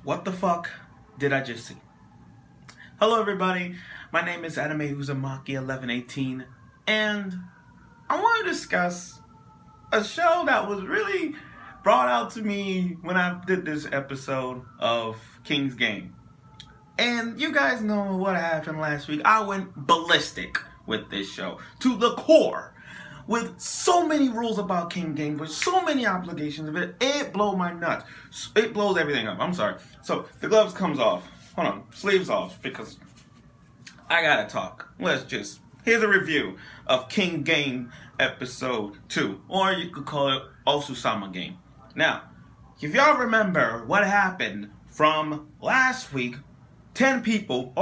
What the fuck did I just see? Hello everybody, my name is Ousama1118 and I want to discuss a show that was really brought out to me when I did this episode of King's Game. And you guys know what happened last week. I went ballistic with this show to the core. With so many rules about King Game, with so many obligations of it, it blows my nuts. It blows everything up. I'm sorry. So the gloves comes off. Hold on, sleeves off because I gotta talk. Here's a review of King Game episode 2, or you could call it Ousama Game. Now, if y'all remember what happened from last week, 10 people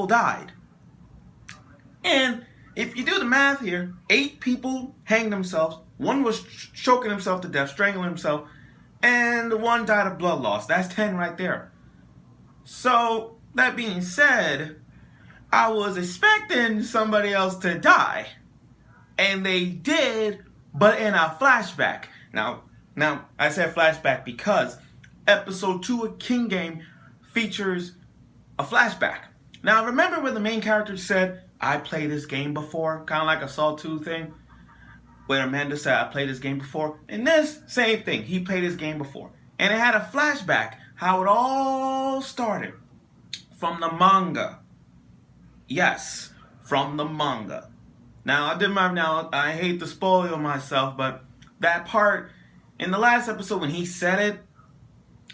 died. And if you do the math here, 8 people hanged themselves, 1 was choking himself to death, strangling himself, and 1 died of blood loss. That's 10 right there. So, that being said, I was expecting somebody else to die. And they did, but in a flashback. Now, I said flashback because episode 2 of King Game features a flashback. Now, remember when the main character said, I played this game before, kind of like a Saw 2 thing, where Amanda said, I played this game before. And this, same thing, he played this game before. And it had a flashback, how it all started from the manga. Yes, from the manga. Now, I hate to spoil myself, but that part, in the last episode when he said it,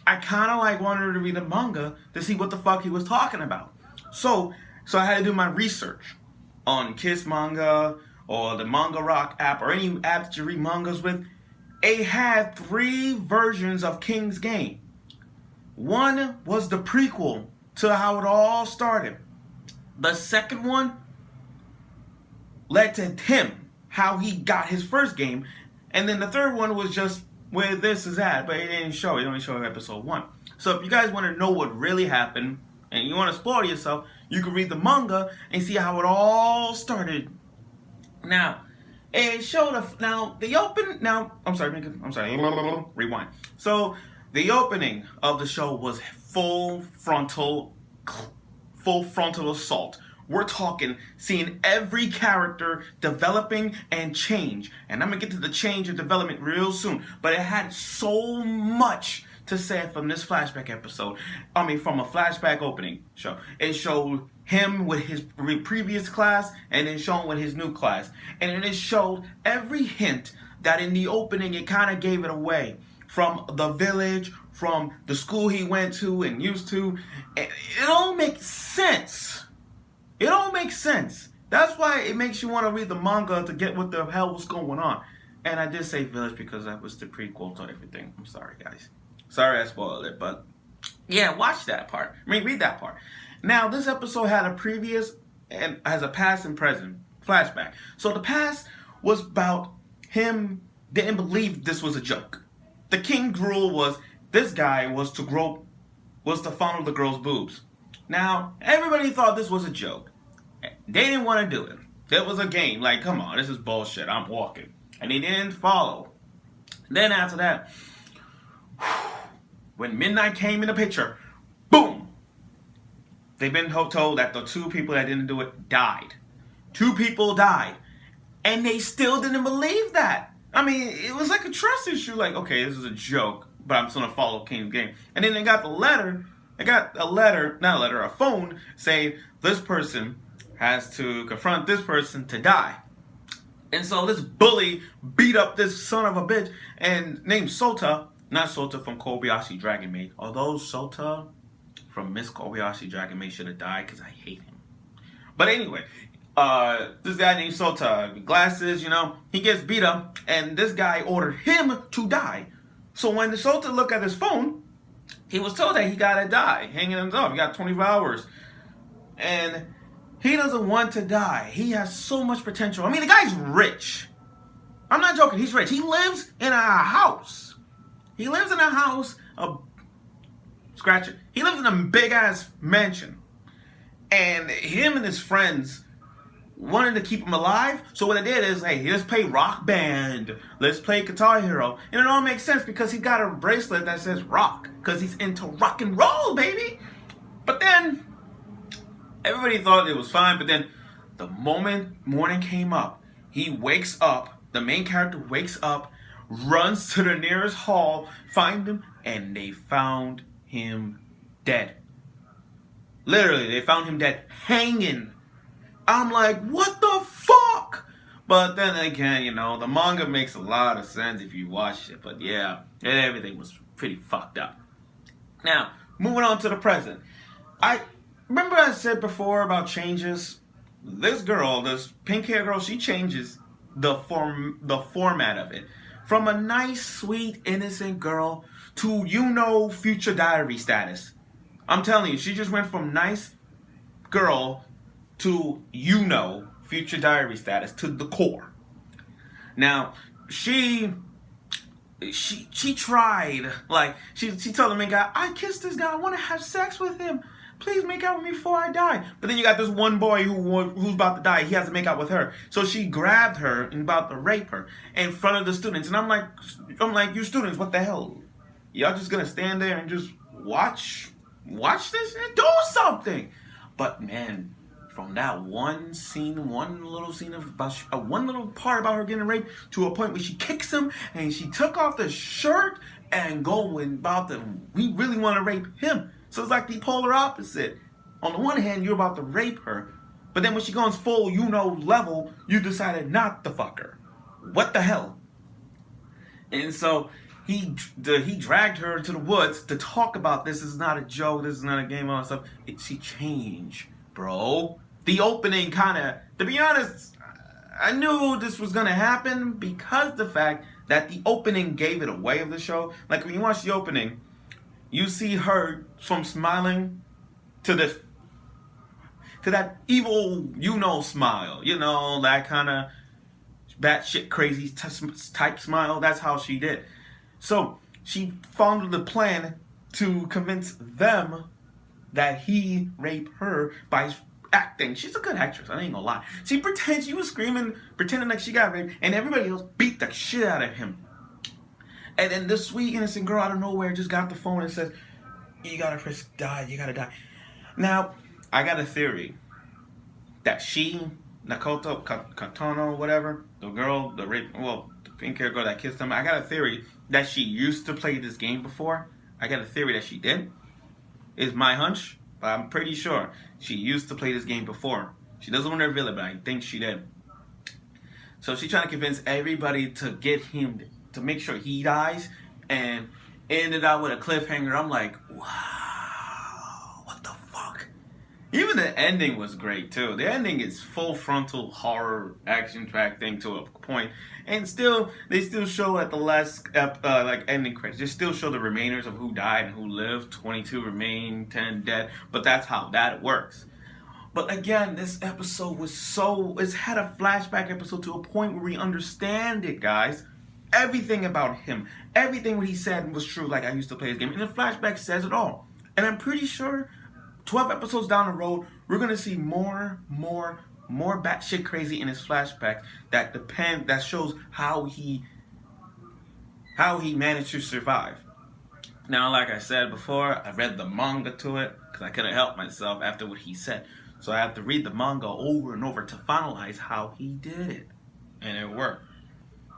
I kind of like wanted to read the manga to see what the fuck he was talking about. So I had to do my research on Kiss Manga or the Manga Rock app or any app that you read mangas with. It had 3 versions of King's Game. One was the prequel to how it all started. The second one led to him, how he got his first game. And then the third one was just where this is at, but it didn't show. It only showed episode 1. So if you guys want to know what really happened, and you want to spoil yourself, you can read the manga and see how it all started. Now, it showed rewind. So, the opening of the show was full frontal assault. We're talking seeing every character developing and change. And I'm going to get to the change and development real soon. But it had so much to say from this flashback episode. From a flashback opening show. It showed him with his previous class and then shown with his new class. And then it showed every hint that in the opening it kind of gave it away. From the village, from the school he went to and used to. It all makes sense. It all makes sense. That's why it makes you want to read the manga to get what the hell was going on. And I did say village because that was the prequel to everything. I'm sorry, guys. Sorry I spoiled it, but yeah, watch that part. Read that part. Now, this episode had a previous and has a past and present flashback. So the past was about him didn't believe this was a joke. The king's rule was this guy was to fondle the girl's boobs. Now, everybody thought this was a joke. They didn't want to do it. It was a game. Like, come on, this is bullshit. I'm walking. And they didn't follow. Then after that, when midnight came in the picture, boom! They've been told that the 2 people that didn't do it died. 2 people died. And they still didn't believe that. It was like a trust issue. Like, okay, this is a joke, but I'm still going to follow King's Game. And then they got a phone saying this person has to confront this person to die. And so this bully beat up this son of a bitch and named Sota. Not Sota from Kobayashi Dragon Maid. Although Sota from Miss Kobayashi Dragon Maid should have died because I hate him. But anyway, this guy named Sota, glasses, he gets beat up and this guy ordered him to die. So when the Sota looked at his phone, he was told that he gotta die, hanging himself. He got 24 hours. And he doesn't want to die. He has so much potential. The guy's rich. I'm not joking, he's rich. He lives in a house. He lives in a house, he lives in a big-ass mansion. And him and his friends wanted to keep him alive. So what they did is, hey, let's play Rock Band. Let's play Guitar Hero. And it all makes sense because he got a bracelet that says rock. Because he's into rock and roll, baby. But then, everybody thought it was fine. But then, the moment morning came up, he wakes up. The main character wakes up, runs to the nearest hall, find him, and they found him dead. Literally, they found him dead, hanging. I'm like, what the fuck? But then again, you know, the manga makes a lot of sense if you watch it. But yeah, everything was pretty fucked up. Now, moving on to the present. I remember I said before about changes. This girl, this pink hair girl, she changes the format of it. From a nice, sweet, innocent girl to, you know, future diary status. I'm telling you, she just went from nice girl to, you know, future diary status to the core. Now, she tried, like, she told the main guy, I kissed this guy, I want to have sex with him. Please make out with me before I die. But then you got this one boy who's about to die. He has to make out with her. So she grabbed her and about to rape her in front of the students. And I'm like, you students, what the hell? Y'all just gonna stand there and just watch this and do something? But man, from that one little part about her getting raped to a point where she kicks him and she took off the shirt and we really want to rape him. So it's like the polar opposite. On the one hand, you're about to rape her, but then when she goes full, you know, level, you decided not to fuck her. What the hell? And so he dragged her to the woods to talk about this is not a joke, this is not a game, all that stuff. She changed, bro. The opening kind of, to be honest, I knew this was gonna happen because the fact that the opening gave it away of the show. Like when you watch the opening, you see her from smiling to that evil, you know, smile. You know, that kind of batshit crazy type smile. That's how she did. So she followed the plan to convince them that he raped her by acting. She's a good actress, I ain't gonna lie. She was screaming, pretending like she got raped, and everybody else beat the shit out of him. And then this sweet, innocent girl out of nowhere just got the phone and says, you gotta die, you gotta die. Now, I got a theory that Nakoto Katano, whatever, the pink hair girl that kissed him, I got a theory that she used to play this game before. I got a theory that she did. It's my hunch, but I'm pretty sure she used to play this game before. She doesn't want to reveal it, but I think she did. So she's trying to convince everybody to get him, to make sure he dies, and ended out with a cliffhanger. I'm like, wow, what the fuck? Even the ending was great too. The ending is full frontal horror action track thing to a point, and they still show at the last ending credits. They still show the remainers of who died and who lived. 22 remain, 10 dead. But that's how that works. But again, this episode it's had a flashback episode to a point where we understand it, guys. Everything about him, everything what he said was true. Like, I used to play this game, and the flashback says it all. And I'm pretty sure 12 episodes down the road, we're gonna see more batshit crazy in his flashback that shows how he managed to survive. Now, like I said before, I read the manga to it because I couldn't help myself after what he said. So I have to read the manga over and over to finalize how he did it, and it worked.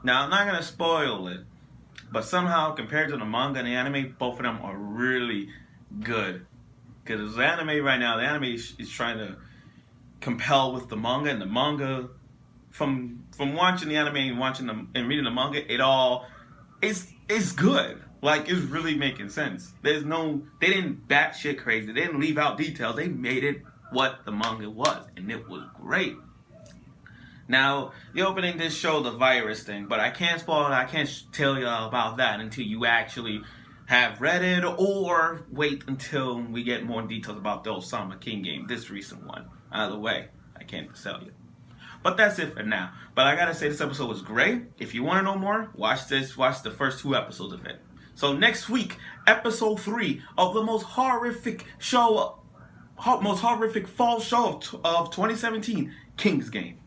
Now, I'm not going to spoil it, but somehow, compared to the manga and the anime, both of them are really good. Because the anime right now, the anime is trying to compel with the manga, and the manga, from watching the anime and reading the manga, it's good. Like, it's really making sense. They didn't batshit crazy. They didn't leave out details. They made it what the manga was, and it was great. Now, the opening did show the virus thing, but I can't spoil it. I can't tell y'all about that until you actually have read it, or wait until we get more details about the Ousama King game, this recent one. Either way, I can't tell you. But that's it for now. But I gotta say, this episode was great. If you want to know more, watch the first 2 episodes of it. So next week, episode 3 of the most horrific fall show of 2017, King's Game.